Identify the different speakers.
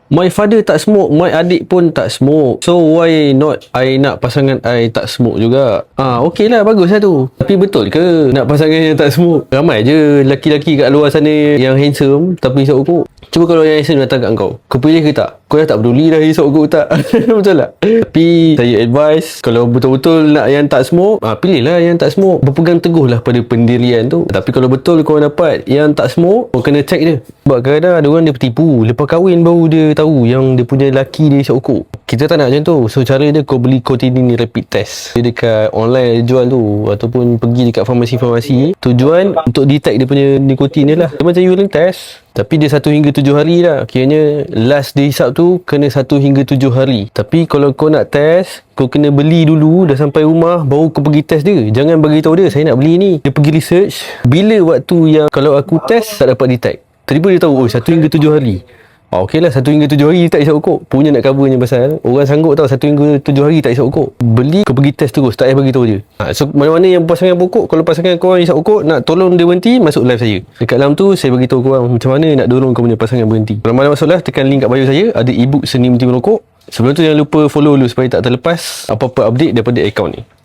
Speaker 1: My father tak smoke, my adik pun tak smoke. So why not I nak pasangan I tak smoke juga? Okey lah, bagus lah tu. Tapi betul ke nak pasangan yang tak smoke? Ramai je lelaki-lelaki kat luar sana yang handsome tapi hisap rokok. Cuba kalau yang handsome datang kat kau pilih ke tak? Kau dah tak peduli dah hisap rokok tak? Betul tak? Tapi saya advise, kalau betul-betul nak yang tak smoke, pilihlah yang tak smoke. Berpegang teguhlah pada pendirian tu. Tapi kalau betul kau dapat yang tak smoke, kau kena check dia. Sebab kadang-kadang ada orang dia tertipu, lepas kahwin baru dia tahu yang dia punya lelaki dia hisap rokok. Kita tak nak macam tu. So cara dia, kau beli Cotinine rapid test. Dia dekat online dia jual tu, ataupun pergi dekat farmasi-farmasi. Tujuan untuk detect dia punya nikotin dia lah. Dia macam urine test, tapi dia 1 hingga 7 hari lah. Kiranya last dia hisap tu kena 1 hingga 7 hari. Tapi kalau kau nak test, kau kena beli dulu. Dah sampai rumah baru kau pergi test dia. Jangan bagi tahu dia saya nak beli ni. Dia pergi research bila waktu yang kalau aku test tak dapat detect. Tiba-tiba dia tahu 1 hingga 7 hari. Okey lah, 1 hingga 7 hari tak hisap rokok. Punya nak covernya pasal orang sanggup tau 1 hingga 7 hari tak hisap rokok. Beli, kau pergi test terus, tak payah bagi tahu je. So mana-mana yang pasangan pokok, kalau pasangan korang hisap rokok, nak tolong dia berhenti, masuk live saya. Dekat dalam tu saya bagi tahu korang macam mana nak dorong kau punya pasangan berhenti. Kalau mana masuk live, tekan link kat bio saya, ada ebook Seni Berhenti Merokok. Sebelum tu jangan lupa follow dulu supaya tak terlepas apa-apa update daripada akaun ni.